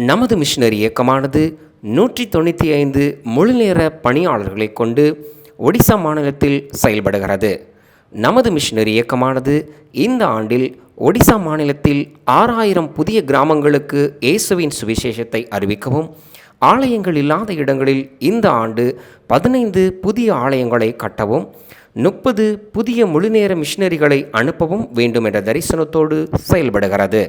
நமது மிஷனரி இயக்கமானது 195 முழுநேர பணியாளர்களை கொண்டு ஒடிசா மாநிலத்தில் செயல்படுகிறது. நமது மிஷனரி இயக்கமானது இந்த ஆண்டில் ஒடிசா மாநிலத்தில் 6000 புதிய கிராமங்களுக்கு இயேசுவின் சுவிசேஷத்தை அறிவிக்கவும், ஆலயங்கள் இல்லாத இடங்களில் இந்த ஆண்டு 15 புதிய ஆலயங்களை கட்டவும், 30 புதிய முழுநேர மிஷனரிகளை அனுப்பவும் வேண்டும் என்ற தரிசனத்தோடு செயல்படுகிறது.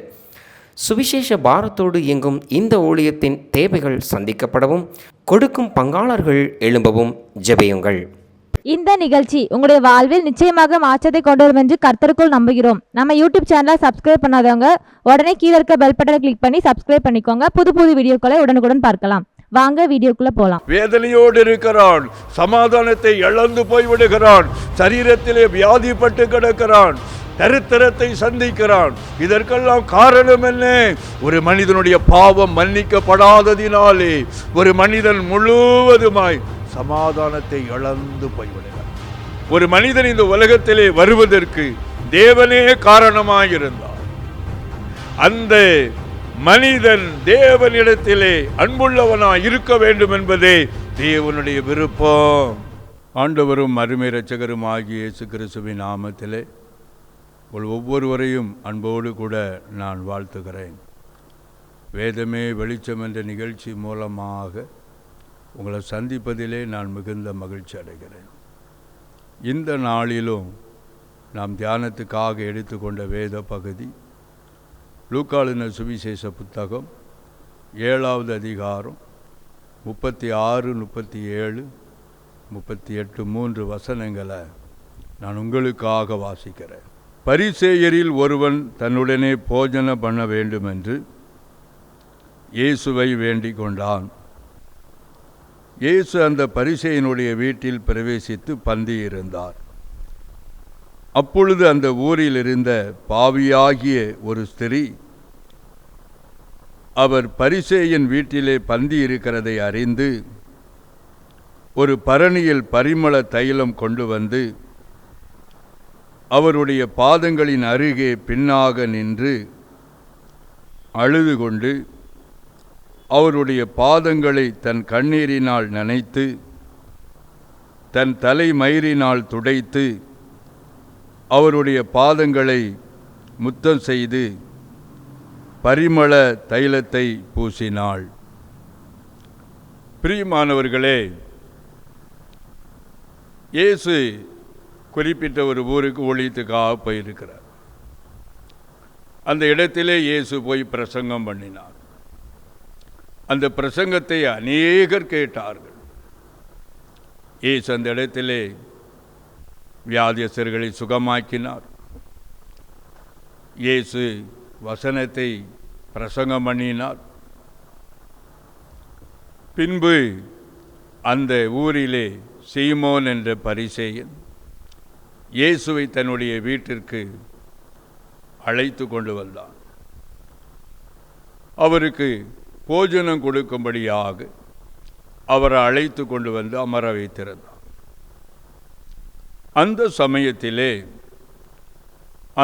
சுவிசேஷ பாரத்தோடு இயங்கும் இந்த ஊழியத்தின் தேவைகள் சந்திக்கப்படவும், கொடுக்கும் பங்காளர்கள் எழும்பவும் ஜெபியுங்கள். இந்த நிகழ்ச்சி உங்களுடைய வாழ்வில் நிச்சயமாக மாற்றத்தை கொண்டு வரும் என்று கர்த்தருக்குள் நம்புகிறோம். நம்ம யூடியூப் சேனலை சப்ஸ்கிரைப் பண்ணாதவங்க உடனே கீழே இருக்க பெல் பட்டனை கிளிக் பண்ணி சப்ஸ்கிரைப் பண்ணிக்கோங்க. புது வீடியோக்களை உடனுக்குடன் பார்க்கலாம். வாங்க வீடியோக்குள்ள போலாம். வேதனையோடு இருக்கிறான், சமாதானத்தை இழந்து போய்விடுகிறான், சரீரத்திலே வியாதிப்பட்டு கிடக்கிறான், தரித்திரத்தை சந்திக்கிறான். இதற்கெல்லாம் காரணம் என்ன? ஒரு மனிதனுடைய பாவம் மன்னிக்கப்படாததினாலே ஒரு மனிதன் முழுவதுமாய் சமாதானத்தை இழந்து போய்விடுகிறான். ஒரு மனிதன் இந்த உலகத்திலே வருவதற்கு தேவனே காரணமாயிருந்தார். அந்த மனிதன் தேவனிடத்திலே அன்புள்ளவனாய் இருக்க வேண்டும் என்பதே தேவனுடைய விருப்பம். ஆண்டவரும் அருமை இரட்சகரும் ஆகிய இயேசு கிறிஸ்துவின் நாமத்திலே ஒவ்வொருவரையும் அன்போடு கூட நான் வாழ்த்துகிறேன். வேதமே வெளிச்சம் என்ற நிகழ்ச்சி மூலமாக உங்களை சந்திப்பதிலே நான் மிகுந்த மகிழ்ச்சி அடைகிறேன். இந்த நாளிலும் நாம் தியானத்துக்காக எடுத்துக்கொண்ட வேத பகுதி லூக்கா எழுதின சுவிசேஷ புத்தகம் 7வது அதிகாரம் 36, 37, 38 3 வசனங்களை நான் உங்களுக்காக வாசிக்கிறேன். பரிசேயரில் ஒருவன் தன்னுடனே போஜன பண்ண வேண்டுமென்று இயேசுவை வேண்டிக் கொண்டான். இயேசு அந்த பரிசேயனுடைய வீட்டில் பிரவேசித்து பந்தியிருந்தார். அப்பொழுது அந்த ஊரில் இருந்த பாவியாகிய ஒரு ஸ்திரீ அவர் பரிசேயன் வீட்டிலே பந்தி இருக்கிறதை அறிந்து ஒரு பரணியில் பரிமள தைலம் கொண்டு வந்து அவருடைய பாதங்களின் அருகே பின்னாக நின்று அழுது கொண்டு அவருடைய பாதங்களை தன் கண்ணீரினால் நனைத்து தன் தலைமயிரினால் துடைத்து அவருடைய பாதங்களை முத்தம் செய்து பரிமள தைலத்தை பூசினாள். பிரியமானவர்களே, இயேசு குறிப்பிட்ட ஒரு ஊருக்கு ஊழியத்துக்காக போயிருக்கிறார். அந்த இடத்திலே இயேசு போய் பிரசங்கம் பண்ணினார். அந்த பிரசங்கத்தை அநேகர் கேட்டார்கள். இயேசு அந்த இடத்திலே வியாதியஸ்தர்களை சுகமாக்கினார். இயேசு வசனத்தை பிரசங்கம் பண்ணினார். பின்பு அந்த ஊரிலே சீமோன் என்ற பரிசேயன் இயேசுவை தன்னுடைய வீட்டிற்கு அழைத்து கொண்டு வந்தான். அவருக்கு போஜனம் கொடுக்கும்படியாக அவரை அழைத்து கொண்டு வந்து அமர வைத்திருந்தார். அந்த சமயத்திலே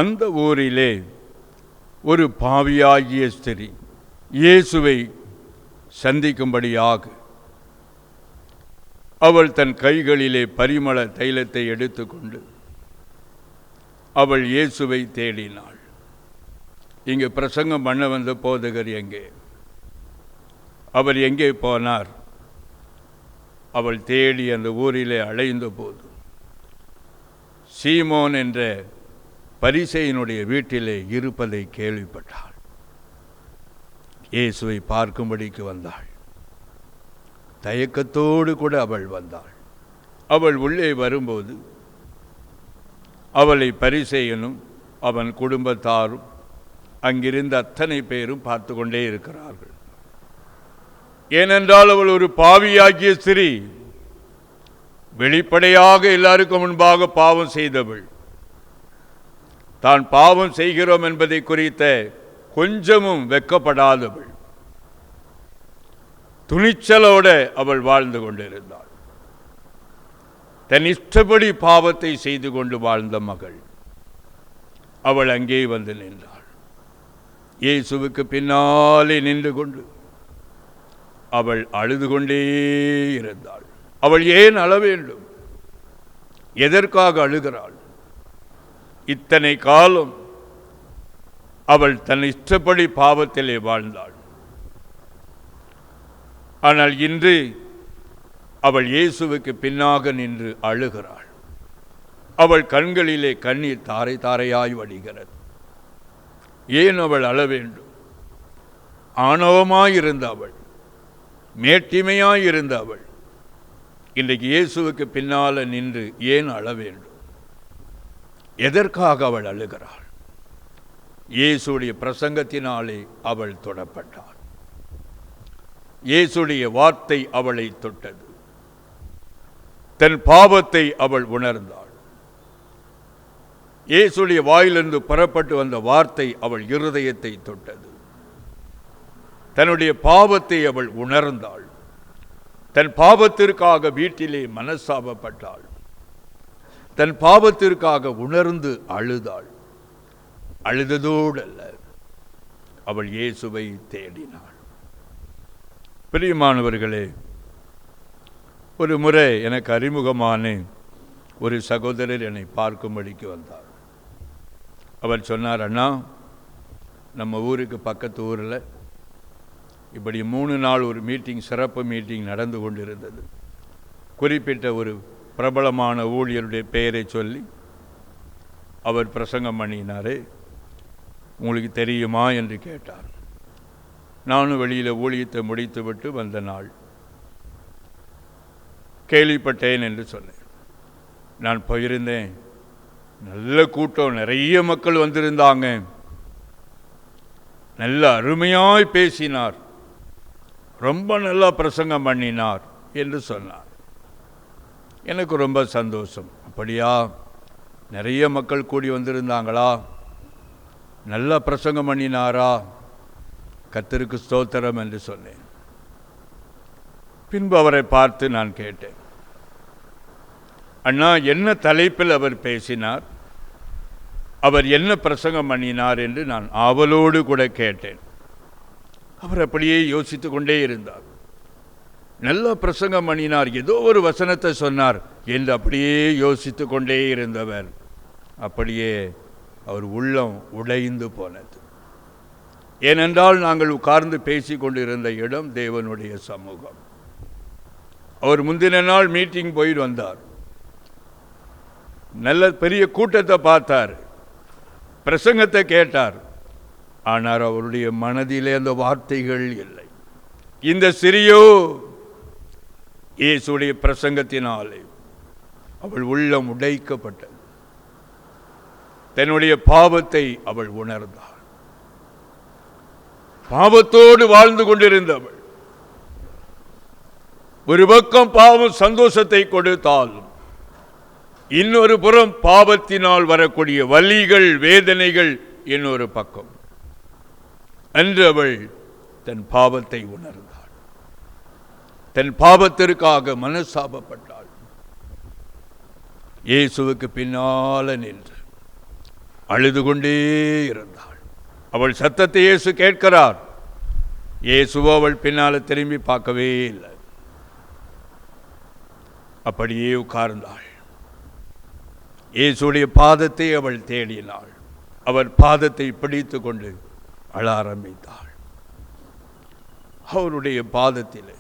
அந்த ஊரிலே ஒரு பாவியாகிய ஸ்திரீ இயேசுவை சந்திக்கும்படியாக அவள் தன் கைகளிலே பரிமள தைலத்தை எடுத்துக்கொண்டு அவள் இயேசுவை தேடினாள். இங்கு பிரசங்கம் பண்ண வந்த போதகர் எங்கே? அவர் எங்கே போனார்? அவள் தேடி அந்த ஊரிலே அலைந்த போது சீமோன் என்ற பரிசேயனுடைய வீட்டிலே இருப்பதை கேள்விப்பட்டாள். இயேசுவை பார்க்கும்படிக்கு வந்தாள். தயக்கத்தோடு கூட அவள் வந்தாள். அவள் உள்ளே வரும்போது அவளை பரிசேயனும் அவன் குடும்பத்தாரும் அங்கிருந்த அத்தனை பேரும் பார்த்து கொண்டே இருக்கிறார்கள். ஏனென்றால் அவள் ஒரு பாவியாகிய ஸ்திரீ, வெளிப்படையாக எல்லாருக்கும் முன்பாக பாவம் செய்தவள். தான் பாவம் செய்கிறோம் என்பதை குறித்த கொஞ்சமும் வெட்கப்படாதவள். துணிச்சலோடு அவள் வாழ்ந்து கொண்டிருந்தாள். தன் இஷ்டப்படி பாவத்தை செய்து கொண்டு வாழ்ந்த மகள். அவள் அங்கே வந்து நின்றாள். இயேசுவுக்கு பின்னாலே நின்று கொண்டு அவள் அழுது கொண்டே இருந்தாள். அவள் ஏன் அழ வேண்டும்? எதற்காக அழுகிறாள்? இத்தனை காலம் அவள் தன் இஷ்டப்படி பாவத்திலே வாழ்ந்தாள். ஆனால் இன்று அவள் இயேசுவுக்கு பின்னாக நின்று அழுகிறாள். அவள் கண்களிலே கண்ணீர் தாரை தாரையாய் வடிகிறது. ஏன் அவள் அழ வேண்டும்? ஆணவமாயிருந்த அவள், மேட்டிமையாயிருந்த அவள் இன்றைக்கு இயேசுவுக்கு பின்னால நின்று ஏன் அழ வேண்டும்? எதற்காக அவள் அழுகிறாள்? இயேசுடைய பிரசங்கத்தினாலே அவள் தொடப்பட்டாள். இயேசுடைய வார்த்தை அவளை தொட்டது. தன் பாவத்தை அவள் உணர்ந்தாள். இயேசுடைய வாயிலிருந்து புறப்பட்டு வந்த வார்த்தை அவள் இருதயத்தை தொட்டது. தன்னுடைய பாவத்தை அவள் உணர்ந்தாள். தன் பாவத்திற்காக வீட்டிலே மனஸ்தாபப்பட்டாள். தன் பாவத்திற்காக உணர்ந்து அழுதாள். அழுததோடு அல்ல, அவள் இயேசுவை தேடினாள். பிரியமானவர்களே, ஒரு முறை எனக்கு அறிமுகமான ஒரு சகோதரர் என்னை பார்க்கும்படிக்கு வந்தார். அவர் சொன்னார், அண்ணா, நம்ம ஊருக்கு பக்கத்து ஊரில் இப்படி 3 நாள் ஒரு மீட்டிங், சிறப்பு மீட்டிங் நடந்து கொண்டிருந்தது. குறிப்பிட்ட ஒரு பிரபலமான ஊழியருடைய பெயரை சொல்லி அவர் பிரசங்கம் பண்ணினாரே, உங்களுக்கு தெரியுமா என்று கேட்டார். நானும் வெளியில் ஊழியத்தை முடித்துவிட்டு வந்த நாள் கேள்விப்பட்டேன் என்று சொன்னேன். நான் போயிருந்தேன். நல்ல கூட்டம், நிறைய மக்கள் வந்திருந்தாங்க. நல்ல அருமையாய் பேசினார், ரொம்ப நல்லா பிரசங்கம் பண்ணினார் என்று சொன்னார். எனக்கு ரொம்ப சந்தோஷம். அப்படியா? நிறைய மக்கள் கூடி வந்திருந்தாங்களா? நல்லா பிரசங்கம் பண்ணினாரா? கர்த்தருக்கு ஸ்தோத்திரம் என்று சொன்னேன். பின்பு அவரை பார்த்து நான் கேட்டேன், அண்ணா, என்ன தலைப்பில் அவர் பேசினார், அவர் என்ன பிரசங்கம் பண்ணினார் என்று நான் ஆவலோடு கூட கேட்டேன். அவர் அப்படியே யோசித்து கொண்டே இருந்தார். நல்ல பிரசங்கம் பண்ணினார், ஏதோ ஒரு வசனத்தை சொன்னார் என்று அப்படியே யோசித்து கொண்டே இருந்தவர் அப்படியே அவர் உள்ளம் உடைந்து போனது. ஏனென்றால் நாங்கள் உட்கார்ந்து பேசி கொண்டிருந்த இடம் தேவனுடைய சமூகம். அவர் முந்தின நாள் மீட்டிங் போயிட்டு வந்தார். நல்ல பெரிய கூட்டத்தை பார்த்தார், பிரசங்கத்தை கேட்டார். ஆனால் அவருடைய மனதிலே அந்த வார்த்தைகள் இல்லை. இந்த சிறியோ இயேசுடைய பிரசங்கத்தினாலே அவள் உள்ளம் உடைக்கப்பட்டது. தன்னுடைய பாவத்தை அவள் உணர்ந்தாள். பாவத்தோடு வாழ்ந்து கொண்டிருந்தவள் ஒரு பக்கம் பாவம் சந்தோஷத்தை கொடுத்தாலும் இன்னொரு புறம் பாவத்தினால் வரக்கூடிய வலிகள், வேதனைகள் இன்னொரு பக்கம். அன்று அவள் தன் பாவத்தை உணர்ந்தாள். தன் பாவத்திற்காக மனஸ்தாபப்பட்டாள். இயேசுவுக்கு பின்னால நின்று அழுது கொண்டே இருந்தாள். அவள் சத்தத்தை இயேசு கேட்கிறார். இயேசுவோ அவள் பின்னால திரும்பி பார்க்கவே இல்லை. அப்படியே உட்கார்ந்தாள். இயேசுடைய பாதத்தை அவள் தேடினாள். அவர் பாதத்தை பிடித்து கொண்டு அழ ஆரம்பித்தாள். அவருடைய பாதத்திலே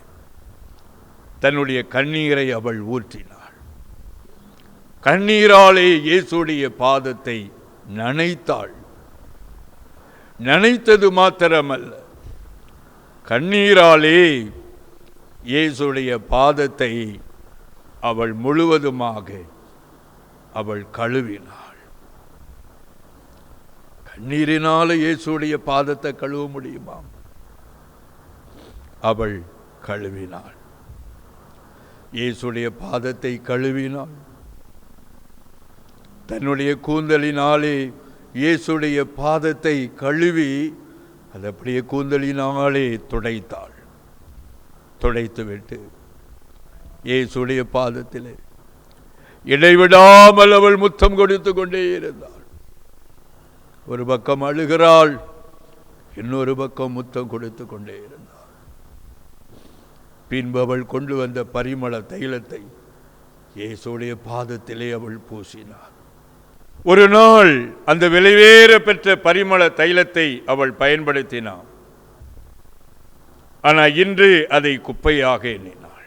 தன்னுடைய கண்ணீரை அவள் ஊற்றினாள். கண்ணீராலே இயேசுடைய பாதத்தை நனைத்தாள். நனைத்தது மாத்திரமல்ல, கண்ணீராலே இயேசுடைய பாதத்தை அவள் முழுவதுமாக அவள் கழுவினாள். கண்ணீரினால இயேசுடைய பாதத்தை கழுவ முடியுமா? அவள் கழுவினாள். இயேசுடைய பாதத்தை கழுவினாள். தன்னுடைய கூந்தலினாலே இயேசுடைய பாதத்தை கழுவி அது அப்படியே கூந்தலினாலே துடைத்தாள். துடைத்துவிட்டு இயேசுடைய பாதத்திலே இடைவிடாமல் அவள் முத்தம் கொடுத்து கொண்டே இருந்தாள். ஒரு பக்கம் அழுகிறாள், இன்னொரு பக்கம் முத்தம் கொடுத்து கொண்டே இருந்தாள். பின்பு அவள் கொண்டு வந்த பரிமள தைலத்தை இயேசுடைய பாதத்திலே அவள் பூசினார். ஒரு நாள் அந்த விலைவேற பெற்ற பரிமள தைலத்தை அவள் பயன்படுத்தினாள். ஆனால் இன்று அதை குப்பையாக எண்ணினாள்.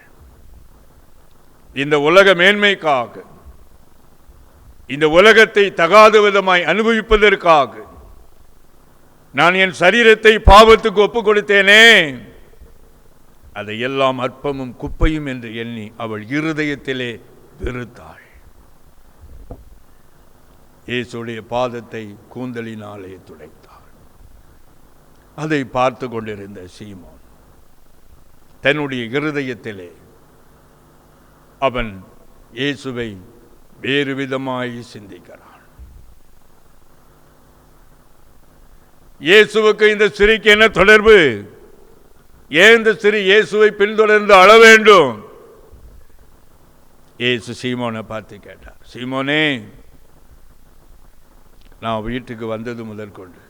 இந்த உலக மேன்மைக்காக, இந்த உலகத்தை தகாத விதமாய் அனுபவிப்பதற்காக நான் என் சரீரத்தை பாவத்துக்கு ஒப்புக் கொடுத்தேனே, அதையெல்லாம் அற்பமும் குப்பையும் என்று எண்ணி அவள் இருதயத்திலே வெறுத்தாள். இயேசுடைய பாதத்தை கூந்தலினாலே துடைத்தாள். அதை பார்த்து கொண்டிருந்த சீமோன் தன்னுடைய இருதயத்திலே அவன் இயேசுவை வேறு விதமாய் சிந்திக்கிறான். இயேசுவுக்கு இந்த ஸ்திரீக்கு என்ன தொடர்பு? ஏன் இந்த ஸ்திரீ இயேசுவை பின்தொடர்ந்து அழ வேண்டும்? இயேசு சீமோனை பார்த்து கேட்டார், சீமோனே, நான் வீட்டுக்கு வந்தது முதற்கொண்டு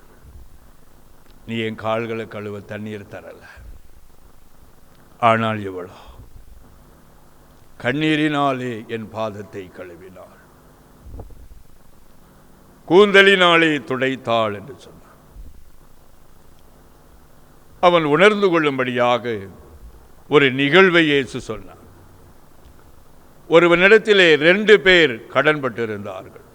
நீ என் கால்களை கழுவ தண்ணீர் தரல. ஆனால் இவளோ கண்ணீரினாலே என் பாதத்தை கழுவினாள், கூந்தலினாலே துடைத்தாள் என்று சொன்னான். அவன் உணர்ந்து கொள்ளும்படியாக ஒரு நிகழ்வை இயேசு சொன்னான். ஒருவனிடத்திலே 2 பேர் கடன்பட்டிருந்தார்கள்.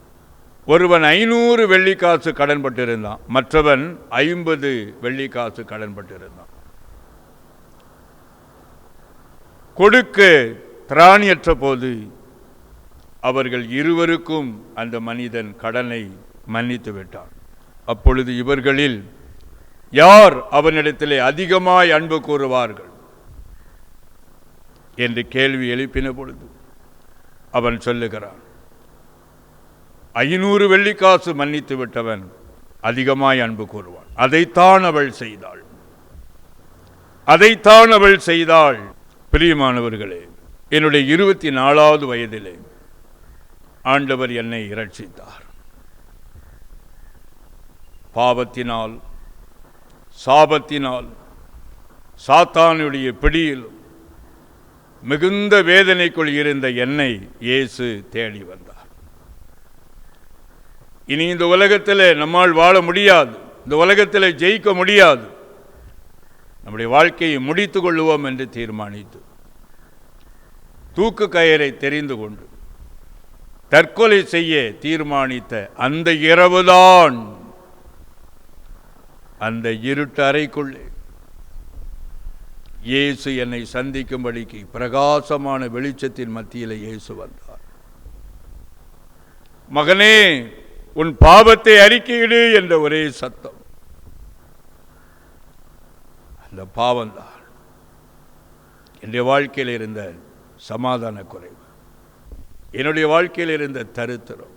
ஒருவன் 500 வெள்ளிக்காசு கடன்பட்டிருந்தான், மற்றவன் 50 வெள்ளிக்காசு கடன்பட்டிருந்தான். கொடுக்க திராணியற்ற போது அவர்கள் இருவருக்கும் அந்த மனிதன் கடனை மன்னித்து விட்டான். அப்பொழுது இவர்களில் யார் அவனிடத்திலே அதிகமாய் அன்பு கூறுவார்கள் என்று கேள்வி எழுப்பின பொழுது அவன் சொல்லுகிறான், 500 வெள்ளிக்காசு மன்னித்து விட்டவன் அதிகமாய் அன்பு கூறுவான். அதைத்தான் அவள் செய்தாள், அதைத்தான் அவள் செய்தாள். பிரியமானவர்களே, என்னுடைய 24வது வயதிலே ஆண்டவர் என்னை இரட்சித்தார். பாவத்தினால், சாபத்தினால், சாத்தானுடைய பிடியில் மிகுந்த வேதனைக்குள் இருந்த என்னை இயேசு தேடி வந்தார். இனி இந்த உலகத்தில் நம்மால் வாழ முடியாது, இந்த உலகத்தில் ஜெயிக்க முடியாது, நம்முடைய வாழ்க்கையை முடித்து கொள்ளுவோம் என்று தீர்மானித்து தூக்கு கயிறை தெரிந்து கொண்டு தற்கொலை செய்ய தீர்மானித்த அந்த இரவுதான் அந்த இருட்டு அறைக்குள்ளே இயேசு என்னை சந்திக்கும்படிக்கு பிரகாசமான வெளிச்சத்தின் மத்தியில் இயேசு வந்தார். மகனே, உன் பாவத்தை அறிக்கையிடு என்ற ஒரே சத்தம். அந்த பாவம்தான் என்னுடைய வாழ்க்கையில் இருந்த சமாதான குறைவு, என்னுடைய வாழ்க்கையில் இருந்த தரித்திரம்,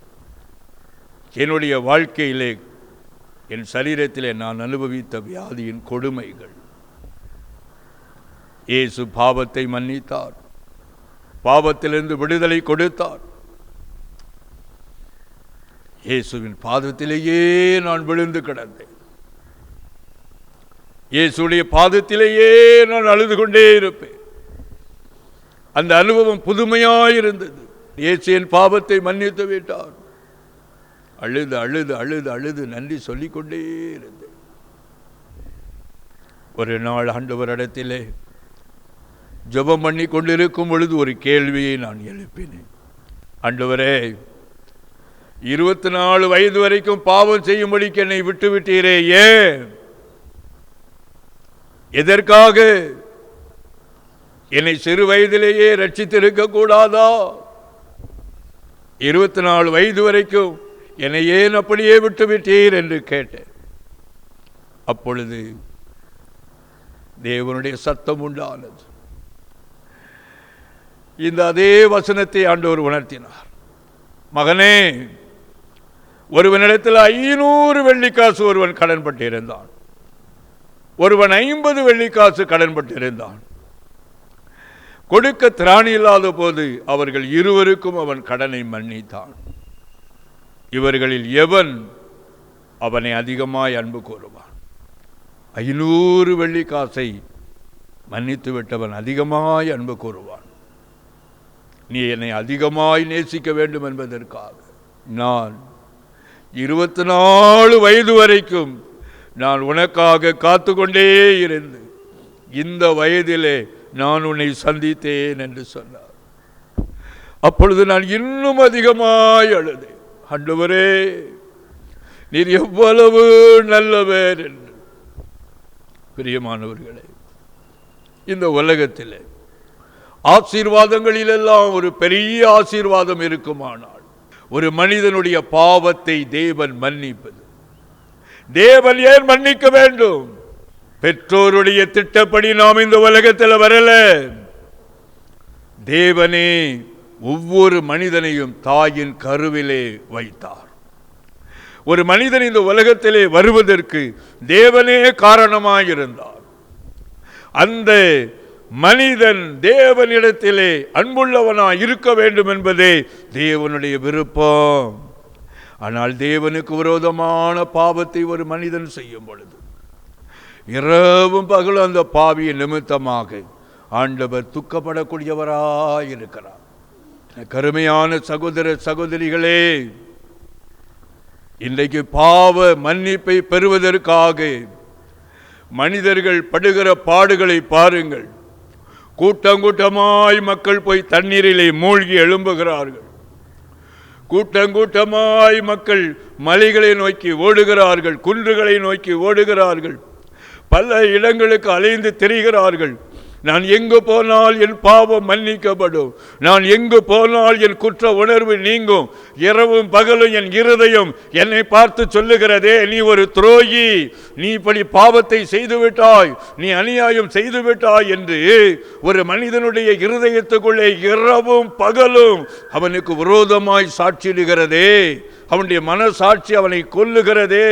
என்னுடைய வாழ்க்கையிலே என் சரீரத்திலே நான் அனுபவித்த வியாதியின் கொடுமைகள். இயேசு பாவத்தை மன்னித்தார், பாவத்திலிருந்து விடுதலை கொடுத்தார். இயேசுவின் பாதத்திலேயே நான் விழுந்து கிடந்தேன், இயேசுடைய பாதத்திலேயே நான் அழுது கொண்டே இருப்பேன். அந்த அனுபவம் புதுமையாயிருந்தது. இயேசு என் பாவத்தை மன்னித்து விட்டார். அழுது அழுது அழுது அழுது நன்றி சொல்லிக்கொண்டே இருந்தேன். ஒரு நாள் ஆண்டவரிடத்திலே ஜெபம் பண்ணி கொண்டிருக்கும் பொழுது ஒரு கேள்வியை நான் எழுப்பினேன். ஆண்டவரே, 24 வயது வரைக்கும் பாவம் செய்யும்படிக்கு என்னை விட்டுவிட்டீரே, ஏன்? எதற்காக? என்னை சிறு வயதிலேயே ரட்சித்திருக்க கூடாதா? 24 வயது வரைக்கும் என்னை ஏன் அப்படியே விட்டுவிட்டீர் என்று கேட்டேன். அப்பொழுது தேவனுடைய சத்தம் உண்டானது. இந்த அதே வசனத்தை ஆண்டவர் உணர்த்தினார். மகனே, ஒருவனிடத்தில் 500 வெள்ளிக்காசு ஒருவன் கடன்பட்டிருந்தான், ஒருவன் 50 வெள்ளிக்காசு கடன்பட்டிருந்தான். கொடுக்க திராணி இல்லாத போது அவர்கள் இருவருக்கும் அவன் கடனை மன்னித்தான். இவர்களில் எவன் அவனை அதிகமாய் அன்பு கூறுவான்? 500 வெள்ளிக்காசை மன்னித்து விட்டவன் அதிகமாய் அன்பு கூறுவான். நீ என்னை அதிகமாய் நேசிக்க வேண்டும் என்பதற்காக நான் 24 வயது வரைக்கும் நான் உனக்காக காத்து கொண்டே இருந்து இந்த வயதிலே நான் உன்னை சந்தித்தேன் என்று சொன்னார். அப்பொழுது நான் இன்னும் அதிகமாய் அழுதேன். ஆண்டவரே, நீர் எவ்வளவு நல்லவர் என்று. பிரியமானவர்களே, இந்த உலகத்திலே ஆசீர்வாதங்களிலெல்லாம் ஒரு பெரிய ஆசீர்வாதம் இருக்குமானால் ஒரு மனிதனுடைய பாவத்தை தேவன் மன்னிப்பது. தேவன் ஏன் மன்னிக்க வேண்டும்? பெற்றோருடைய திட்டப்படி நாம் இந்த உலகத்தில் வரல. தேவனே ஒவ்வொரு மனிதனையும் தாயின் கருவிலே வைத்தார். ஒரு மனிதன் இந்த உலகத்திலே வருவதற்கு தேவனே காரணமாயிருந்தார். அந்த மனிதன் தேவனிடத்திலே அன்புள்ளவனாய் இருக்க வேண்டும் என்பதே தேவனுடைய விருப்பம். ஆனால் தேவனுக்கு விரோதமான பாவத்தை ஒரு மனிதன் செய்யும் பொழுது இரவும் பகலும் அந்த பாவியின் நிமித்தமாக ஆண்டவர் துக்கப்படக்கூடியவராயிருக்கிறார். கருமையான சகோதர சகோதரிகளே, இன்றைக்கு பாவ மன்னிப்பை பெறுவதற்காக மனிதர்கள் படுகிற பாடுகளை பாருங்கள். கூட்டம் கூட்டமாய் மக்கள் போய் தண்ணீரிலே மூழ்கி எழும்புகிறார்கள். கூட்டம் கூட்டமாய் மக்கள் மலைகளை நோக்கி ஓடுகிறார்கள், குன்றுகளை நோக்கி ஓடுகிறார்கள், பல இடங்களுக்கு அலைந்து திரிகிறார்கள். நான் எங்கு போனால் என் பாவம் மன்னிக்கப்படும், நான் எங்கு போனால் என் குற்ற உணர்வு நீங்கும். இரவும் பகலும் என் இருதயம் என்னை பார்த்து சொல்லுகிறதே, நீ ஒரு துரோகி, நீ இப்படி பாவத்தை செய்துவிட்டாய், நீ அநியாயம் செய்துவிட்டாய் என்று ஒரு மனிதனுடைய இருதயத்துக்குள்ளே இரவும் பகலும் அவனுக்கு விரோதமாய் சாட்சியிடுகிறதே. அவனுடைய மனசாட்சி அவனை கொல்லுகிறதே.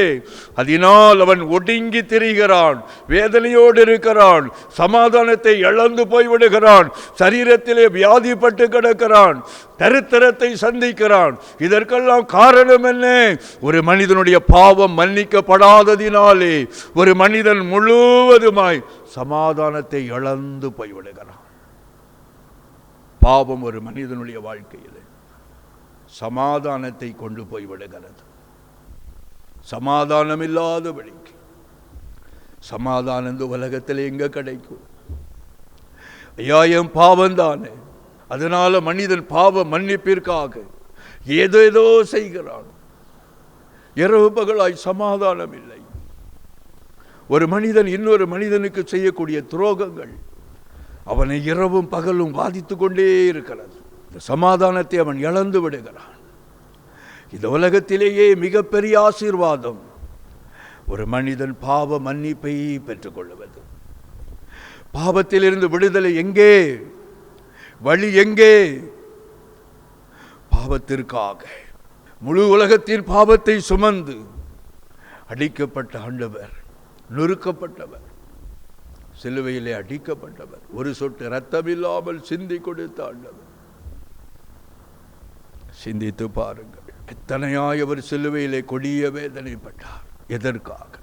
அதனால் அவன் ஒடுங்கி திரிகிறான், வேதனையோடு இருக்கிறான், சமாதானத்தை இழந்து போய்விடுகிறான், சரீரத்திலே வியாதிப்பட்டு கிடக்கிறான், தரித்திரத்தை சந்திக்கிறான். இதற்கெல்லாம் காரணம் என்ன? ஒரு மனிதனுடைய பாவம் மன்னிக்கப்படாததினாலே ஒரு மனிதன் முழுவதுமாய் சமாதானத்தை இழந்து போய்விடுகிறான். பாவம் ஒரு மனிதனுடைய வாழ்க்கையில் சமாதானத்தை கொண்டு போய்விடுகிறது. சமாதானம் இல்லாதபடிக்கு சமாதானம் இந்த உலகத்தில் எங்க கிடைக்கும்? ஐயா, என் பாவம் தானே. அதனால மனிதன் பாவ மன்னிப்பிற்காக ஏதோ செய்கிறான். இரவு பகலாய் சமாதானம் இல்லை. ஒரு மனிதன் இன்னொரு மனிதனுக்கு செய்யக்கூடிய துரோகங்கள் அவனை இரவும் பகலும் பாதித்து கொண்டே இருக்கிறது. சமாதானத்தை அவன் இழந்து விடுகிறான். இந்த உலகத்திலேயே மிகப்பெரிய ஆசீர்வாதம் ஒரு மனிதன் பாவ மன்னிப்பை பெற்றுக்கொள்வது. பாவத்திலிருந்து விடுதலை எங்கே? வழி எங்கே? பாவத்திற்காக முழு உலகத்தின் பாவத்தை சுமந்து அடிக்கப்பட்ட ஆண்டவர், நொறுக்கப்பட்டவர், சிலுவையிலே அடிக்கப்பட்டவர், ஒரு சொட்டு இரத்தம் இல்லாமல் சிந்தி கொடுத்த ஆண்டவர். சிந்தித்து பாருங்கள், எத்தனையாய் அவர் சிலுவையிலே கொடிய வேதனைப்பட்டார். எதற்காக?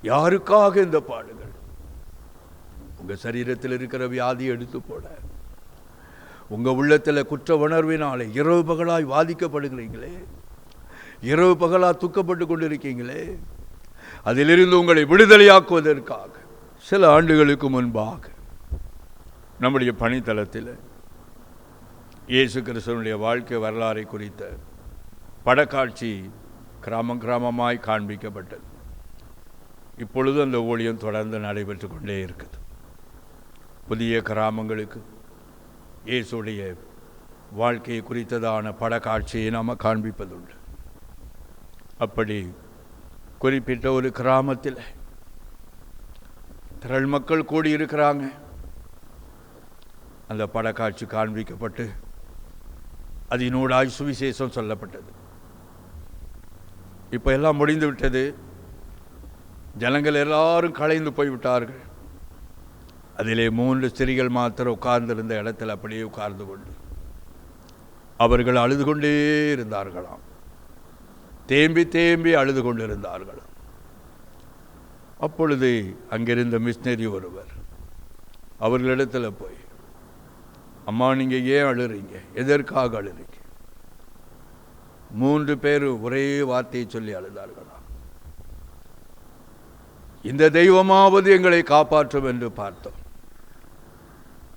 யாருக்காக இந்த பாடுகள்? உங்க சரீரத்தில் இருக்கிற வியாதி எடுத்து போட, உங்க உள்ளத்தில் குற்ற உணர்வினாலே இரவு பகலாய் வாதிக்கப்படுகிறீங்களே, இரவு பகலா துக்கப்பட்டு கொண்டிருக்கீங்களே, அதிலிருந்து உங்களை விடுதலையாக்குவதற்காக சில ஆண்டுகளுக்கு முன்பாக நம்முடைய பணித்தளத்தில் இயேசு கிறிஸ்துவினுடைய வாழ்க்கை வரலாறை குறித்த படக்காட்சி கிராமம் கிராமமாய் காண்பிக்கப்பட்டது. இப்பொழுது அந்த ஊழியம் தொடர்ந்து நடைபெற்று கொண்டே இருக்குது. புதிய கிராமங்களுக்கு இயேசுடைய வாழ்க்கையை குறித்ததான படக்காட்சியை நாம் காண்பிப்பதுண்டு. அப்படி குறிப்பிட்ட ஒரு கிராமத்தில் திரள் மக்கள் கூடியிருக்கிறாங்க. அந்த படக்காட்சி காண்பிக்கப்பட்டு அதனூடாய் சுவிசேஷம் சொல்லப்பட்டது. இப்போ எல்லாம் முடிந்து விட்டது. ஜனங்கள் எல்லாரும் கலைந்து போய்விட்டார்கள். அதிலே 3 ஸ்திரீகள் மாத்திரம் உட்கார்ந்திருந்த இடத்தில் அப்படியே உட்கார்ந்து கொண்டு அவர்கள் அழுது கொண்டே இருந்தார்களாம். தேம்பி தேம்பி அழுது கொண்டிருந்தார்களாம். அப்பொழுது அங்கிருந்த மிஷனரி ஒருவர் அவர்களிடத்தில் போய், அம்மா நீங்கள் ஏன் அழுறீங்க, எதற்காக அழுறீங்க? 3 பேரும் ஒரே வார்த்தையை சொல்லி அழுதார்களா, இந்த தெய்வமாவது எங்களை காப்பாற்றும் என்று பார்த்தோம்.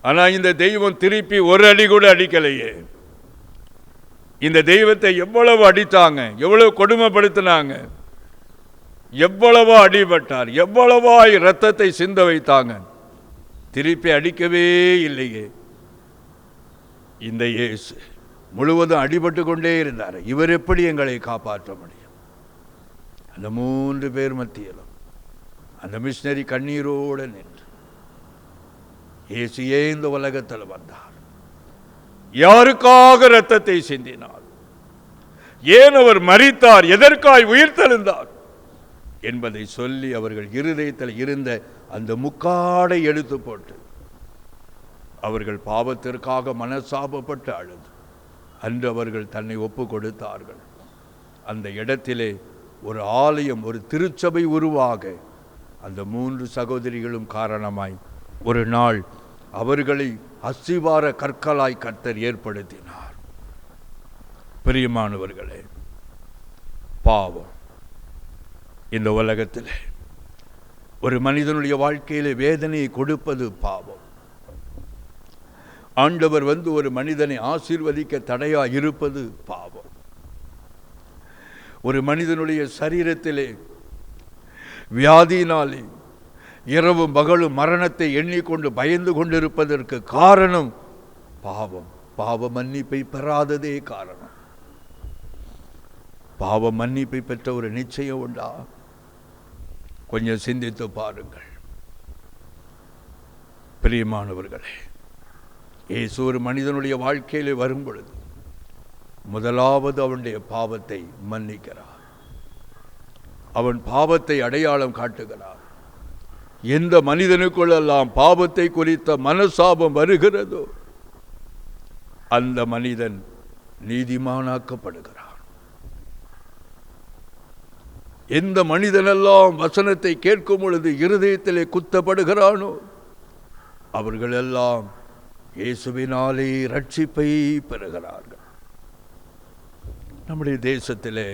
ஆனால் இந்த தெய்வம் திருப்பி ஒரு அடி கூட அடிக்கலையே. இந்த தெய்வத்தை எவ்வளவு அடித்தாங்க, எவ்வளவு கொடுமைப்படுத்தினாங்க, எவ்வளவோ அடிபட்டார், எவ்வளவாய் இரத்தத்தை சிந்த வைத்தாங்க, திருப்பி அடிக்கவே இல்லையே. இந்த இயேசு முழுவதும் அடிபட்டு கொண்டே இருந்தார். இவர் எப்படி எங்களை காப்பாற்ற முடியும்? அந்த 3 பேர் மத்தியிலும் அந்த மிஷினரி கண்ணீரோடு நின்று, இயேசு ஏன் இந்த உலகத்தில் வந்தார், யாருக்காக இரத்தத்தை சிந்தினார், ஏன் அவர் மரித்தார், எதற்காய் உயிர்த்தெழுந்தார் என்பதை சொல்லி அவர்கள் இருதயத்தில் இருந்த அந்த முக்காடை எடுத்து போட்டு அவர்கள் பாவத்திற்காக மனசாபப்பட்டு அழுது அன்று அவர்கள் தன்னை ஒப்பு கொடுத்தார்கள். அந்த இடத்திலே ஒரு ஆலயம், ஒரு திருச்சபை உருவாக அந்த 3 சகோதரிகளும் காரணமாய் ஒரு நாள் அவர்களை அஸ்திவார கற்களாய் கர்த்தர் ஏற்படுத்தினார். பிரியமானவர்களே, பாவம் இந்த உலகத்தில் ஒரு மனிதனுடைய வாழ்க்கையிலே வேதனையை கொடுப்பது பாவம். ஆண்டவர் ஒரு மனிதனை ஆசீர்வதிக்க தடையா இருப்பது பாவம். ஒரு மனிதனுடைய சரீரத்திலே வியாதியினாலே இரவும் பகலும் மரணத்தை எண்ணிக்கொண்டு பயந்து கொண்டிருப்பதற்கு காரணம் பாவம். பாவ மன்னிப்பை பெறாததே காரணம். பாவ மன்னிப்பை பெற்ற ஒரு நிச்சயம் உண்டா? கொஞ்சம் சிந்தித்து பாருங்கள். பிரியமானவர்களே, இயேசு ஒரு மனிதனுடைய வாழ்க்கையிலே வரும் பொழுது முதலாவது அவனுடைய பாவத்தை மன்னிக்கிறார். அவன் பாவத்தை அடையாளம் காட்டுகிறார். எந்த மனிதனுக்குள்ளெல்லாம் பாவத்தை குறித்த மனசாபம் வருகிறதோ அந்த மனிதன் நீதிமானாக்கப்படுகிறான். எந்த மனிதனெல்லாம் வசனத்தை கேட்கும் பொழுது இருதயத்திலே குத்தப்படுகிறானோ அவர்களெல்லாம் இயேசுவினாலே ரட்சிப்பை பெறுகிறார்கள். நம்முடைய தேசத்திலே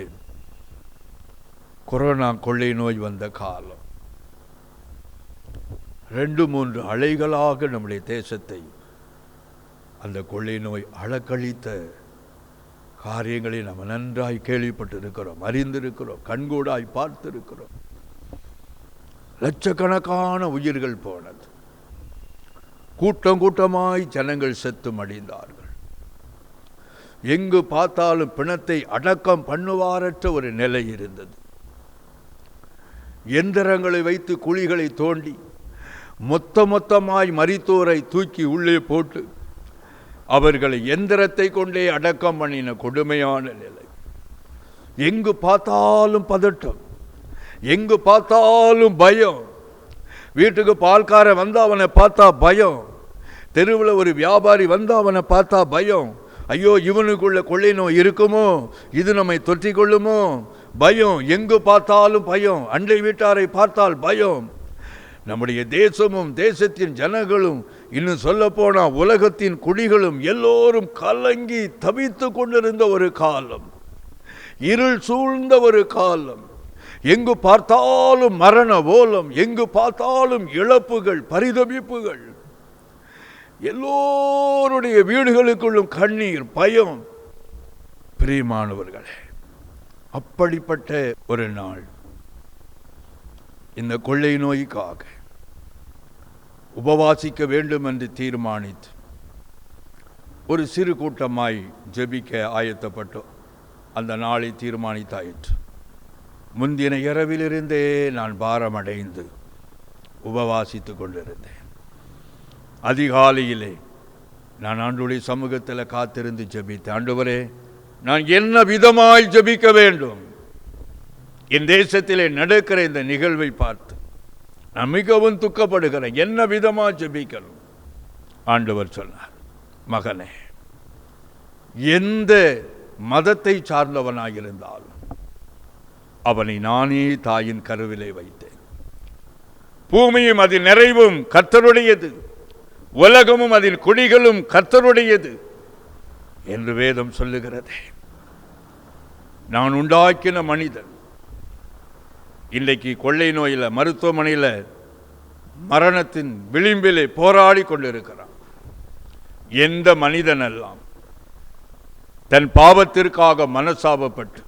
கொரோனா கொள்ளை நோய் வந்த காலம் 2-3 அலைகளாக நம்முடைய தேசத்தை அந்த கொள்ளை நோய் அழக்கழித்த காரியங்களை நாம் நன்றாய் கேள்விப்பட்டிருக்கிறோம், அறிந்திருக்கிறோம், கண்கூடாய் பார்த்திருக்கிறோம். லட்சக்கணக்கான உயிர்கள் போனது. கூட்டம் கூட்டமாய் ஜனங்கள் செத்து மடிந்தார்கள். எங்கு பார்த்தாலும் பிணத்தை அடக்கம் பண்ணுவாரற்ற ஒரு நிலை இருந்தது. எந்திரங்களை வைத்து குழிகளை தோண்டி மொத்தமாய் மரித்தோரை தூக்கி உள்ளே போட்டு அவர்களை எந்திரத்தை கொண்டே அடக்கம் பண்ணின கொடுமையான நிலை. எங்கு பார்த்தாலும் பதட்டம், எங்கு பார்த்தாலும் பயம். வீட்டுக்கு பால்காரன் வந்து அவனை பார்த்தா பயம், தெருவில் ஒரு வியாபாரி வந்து அவனை பார்த்தா பயம். ஐயோ, இவனுக்குள்ள கொள்ளை நோய் இருக்குமோ, இது நம்மை தொற்றிக் கொள்ளுமோ, பயம். எங்கு பார்த்தாலும் பயம். அண்டை வீட்டாரை பார்த்தால் பயம். நம்முடைய தேசமும் தேசத்தின் ஜனங்களும், இன்னும் சொல்ல போனா உலகத்தின் குடிகளும் எல்லோரும் கலங்கி தவித்து கொண்டிருந்த ஒரு காலம், இருள் சூழ்ந்த ஒரு காலம். எங்கு பார்த்தாலும் மரண ஓலம், எங்கு பார்த்தாலும் இழப்புகள், பரிதவிப்புகள். எல்லோருடைய வீடுகளுக்குள்ளும் கண்ணீர், பயம். பிரியமானவர்களே, அப்படிப்பட்ட ஒரு நாள் இந்த கொள்ளை நோய்க்காக உபவாசிக்க வேண்டும் என்று தீர்மானித்து ஒரு சிறு கூட்டமாய் ஜெபிக்க ஆயத்தப்பட்டோம். அந்த நாளை தீர்மானித்தாயிற்று. முந்தின இரவிலிருந்தே நான் பாரமடைந்து உபவாசித்து கொண்டிருந்தேன். அதிகாலையிலே நான் ஆண்டவருடைய சமூகத்தில் காத்திருந்து ஜெபித்தேன். ஆண்டவரே, நான் என்ன விதமாய் ஜெபிக்க வேண்டும்? என் தேசத்திலே நடக்கிற இந்த நிகழ்வை பார்த்து நான் மிகவும் துக்கப்படுகிறேன். என்ன விதமாக ஜெபிக்கணும்? ஆண்டவர் சொன்னார், மகனே, எந்த மதத்தை சார்ந்தவனாயிருந்தாலும் அவனை நானே தாயின் கருவிலே வைத்தேன். பூமியும் அதன் நிறைவும் கர்த்தருடையது, உலகமும் அதன் குடிகளும் கர்த்தருடையது என்று வேதம் சொல்லுகிறது. நான் உண்டாக்கின மனிதன் இன்றைக்கு கொள்ளை நோயில் மருத்துவமனையில் மரணத்தின் விளிம்பிலே போராடி கொண்டிருக்கிறான். எந்த மனிதனெல்லாம் தன் பாவத்திற்காக மனசாபப்பட்டு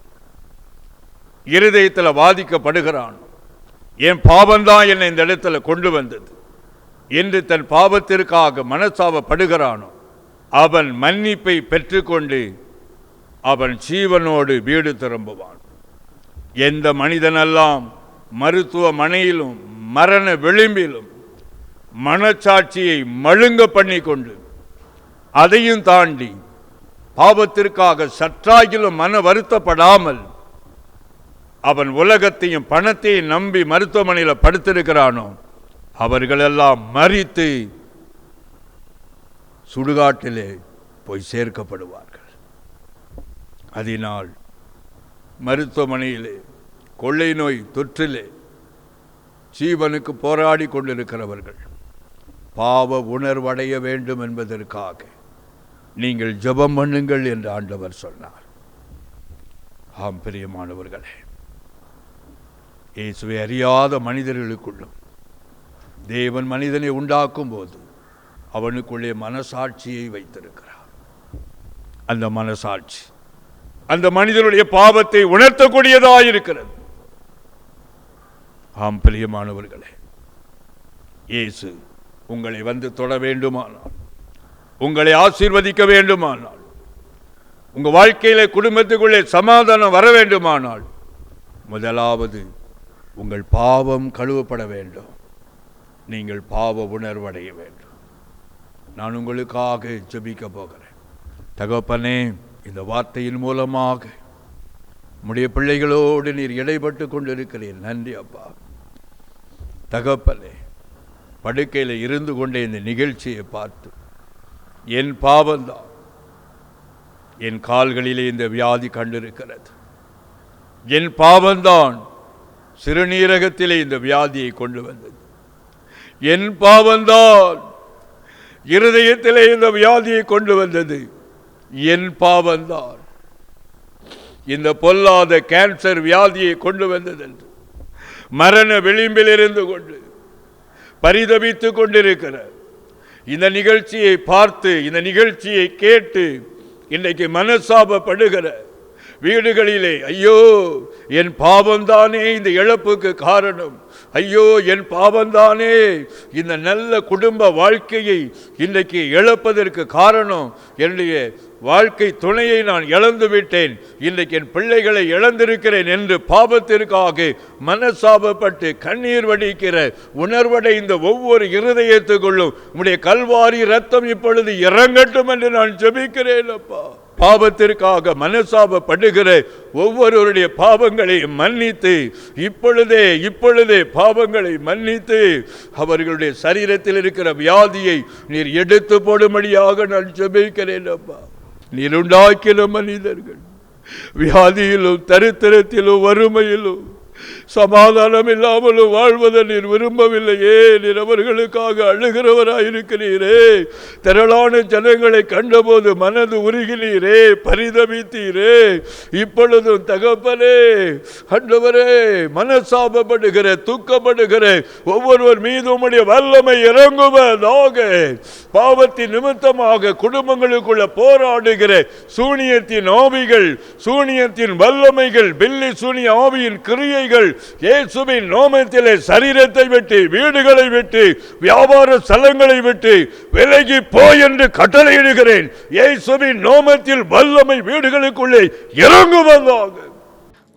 இருதயத்தில் வாதிக்கப்படுகிறான், என் பாவம்தான் என்னை இந்த இடத்துல கொண்டு வந்தது என்று தன் பாவத்திற்காக மனசாபப்படுகிறானோ அவன் மன்னிப்பை பெற்றுக்கொண்டு அவன் ஜீவனோடு வீடு திரும்புவான். எந்த மனிதனெல்லாம் மருத்துவமனையிலும் மரண விளிம்பிலும் மனச்சாட்சியை மழுங்க பண்ணி கொண்டு அதையும் தாண்டி பாவத்திற்காக சற்றாகிலும் மன வருத்தப்படாமல் அவன் உலகத்தையும் பணத்தையும் நம்பி மருத்துவமனையில் படுத்திருக்கிறானோ அவர்களெல்லாம் மரித்து சுடுகாட்டிலே போய் சேர்க்கப்படுவார்கள். அதனால் மருத்துவமனையிலே கொள்ளை நோய் தொற்றிலே ஜீவனுக்கு போராடி கொண்டிருக்கிறவர்கள் பாவ உணர்வடைய வேண்டும் என்பதற்காக நீங்கள் ஜெபம் பண்ணுங்கள் என்று ஆண்டவர் சொன்னார். ஆம் பிரியமானவர்களே, இயேசுவை அறியாத மனிதர்களுக்குள்ளும் தேவன் மனிதனை உண்டாக்கும் போது அவனுக்குள்ளே மனசாட்சியை வைத்திருக்கிறார். அந்த மனசாட்சி அந்த மனிதனுடைய பாவத்தை உணர்த்தக்கூடியதாயிருக்கிறது. ஆம் பிரியமானவர்களே, இயேசு உங்களை வந்து தொட வேண்டுமானால், உங்களை ஆசீர்வதிக்க வேண்டுமானால், உங்க வாழ்க்கையில குடும்பத்துக்குள்ளே சமாதானம் வர வேண்டுமானால் முதலாவது உங்கள் பாவம் கழுவப்பட வேண்டும். நீங்கள் பாவ உணர்வடைய வேண்டும். நான் உங்களுக்காக ஜெபிக்க போகிறேன். தகப்பனே, இந்த வார்த்தையின் மூலமாக உம்முடைய பிள்ளைகளோடு நீர் இடைப்பட்டு கொண்டிருக்கிறீர். நன்றி அப்பா. தகப்பனே, படுக்கையில் இருந்து கொண்டே இந்த நிகழ்ச்சியை பார்த்து என் பாவம்தான் என் கால்களிலே இந்த வியாதி கண்டிருக்கிறது, என் பாவம்தான் சிறுநீரகத்திலே இந்த வியாதியை கொண்டு வந்தது, என் பாவம்தான் இருதயத்திலே இந்த வியாதியை கொண்டு வந்தது, என் பாவம்தான் இந்த பொல்லாத கேன்சர் வியாதியை கொண்டு வந்தது என்று மரண விளிம்பில் இருந்து கொண்டு பரிதபித்துக் கொண்டிருக்கிற இந்த நிகழ்ச்சியை பார்த்து, இந்த நிகழ்ச்சியை கேட்டு இன்றைக்கு மனசாபப்படுகிற வீடுகளிலே, ஐயோ என் பாவம்தானே இந்த இழப்புக்கு காரணம், ஐயோ என் பாவம்தானே இந்த நல்ல குடும்ப வாழ்க்கையை இன்றைக்கு இழப்பதற்கு காரணம், என்னுடைய வாழ்க்கை துணையை நான் இழந்து விட்டேன், இன்றைக்கு என் பிள்ளைகளை இழந்திருக்கிறேன் என்று பாவத்திற்காக மனசாபப்பட்டு கண்ணீர் வடிக்கிற உணர்வடைந்த ஒவ்வொரு இருதயத்துக்குள்ளும் உம்முடைய கல்வாரி ரத்தம் இப்பொழுது இறங்கட்டும் என்று நான் ஜெபிக்கிறேன் அப்பா. பாவத்திற்காக மனசாபப்படுகிற ஒவ்வொருவருடைய பாவங்களை மன்னித்து இப்பொழுதே பாவங்களை மன்னித்து அவர்களுடைய சரீரத்தில் இருக்கிற வியாதியை நீர் எடுத்து போடும்படியாக நான் ஜெபிக்கிறேன் அப்பா. நீர் உண்டாக்கின மனிதர்கள் வியாதியிலும் தரித்திரத்திலும் வறுமையிலும் சமாதானம் இல்லாமலும் வாழ்வதை நீர் விரும்பவில்லையே. நீர் அவர்களுக்காக அழுகிறவராயிருக்கிறீரே. திரளான ஜனங்களை கண்டபோது மனது உருகினீரே, பரிதபித்தீரே. இப்பொழுதும் தகப்பனே, ஆண்டவரே, மனசாபப்படுகிற துக்கப்படுகிற ஒவ்வொருவர் மீது உம்முடைய வல்லமை இறங்குவதாக. பாவத்தின் நிமித்தமாக குடும்பங்களுக்குள்ள போராடுகிற சூனியத்தின் ஆவிகள், சூனியத்தின் வல்லமைகள், பில்லி சூனிய ஆவியின் கிரியைகள் இயேசுவின் நாமத்திலே சரீரத்தை விட்டு, வீடுகளை விட்டு, வியாபார ஸ்தலங்களை விட்டு விலகி போய் என்று கட்டளையிடுகிறேன். இயேசுவின் நாமத்தில் வல்லமை வீடுகளுக்குள்ளே இறங்குவதாக.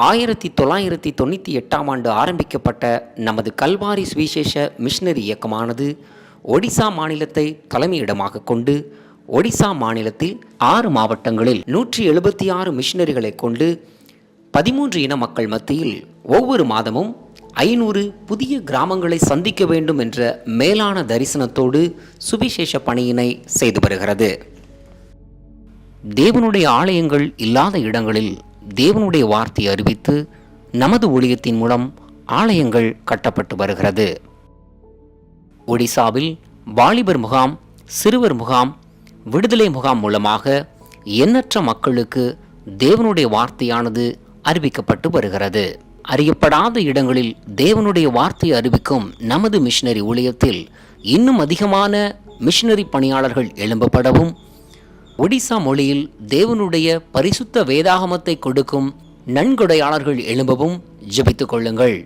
1998 ஆண்டு ஆரம்பிக்கப்பட்ட நமது கல்வாரி சுவிசேஷ மிஷனரி இயக்கமானது ஒடிசா மாநிலத்தை தலைமையிடமாக கொண்டு ஒடிசா மாநிலத்தில் 6 மாவட்டங்களில் 176 மிஷனரிகளை கொண்டு 13 இன மக்கள் மத்தியில் ஒவ்வொரு மாதமும் 500 புதிய கிராமங்களை சந்திக்க வேண்டும் என்ற மேலான தரிசனத்தோடு சுவிசேஷ பணியினை செய்து வருகிறது. தேவனுடைய ஆலயங்கள் இல்லாத இடங்களில் தேவனுடைய வார்த்தையை அறிவித்து நமது ஊழியத்தின் மூலம் ஆலயங்கள் கட்டப்பட்டு வருகிறது. ஒடிசாவில் வாலிபர் முகாம் சிறுவர் முகாம், விடுதலை முகாம் மூலமாக எண்ணற்ற மக்களுக்கு தேவனுடைய வார்த்தையானது அறிவிக்கப்பட்டு வருகிறது. அறியப்படாத இடங்களில் தேவனுடைய வார்த்தையை அறிவிக்கும் நமது மிஷனரி ஊழியத்தில் இன்னும் அதிகமான மிஷனரி பணியாளர்கள் எழும்பப்படவும், ஒடிசா மொழியில் தேவனுடைய பரிசுத்த வேதாகமத்தை கொடுக்கும் நன்கொடையாளர்கள் எழும்பவும் ஜெபித்துக் கொள்ளுங்கள்.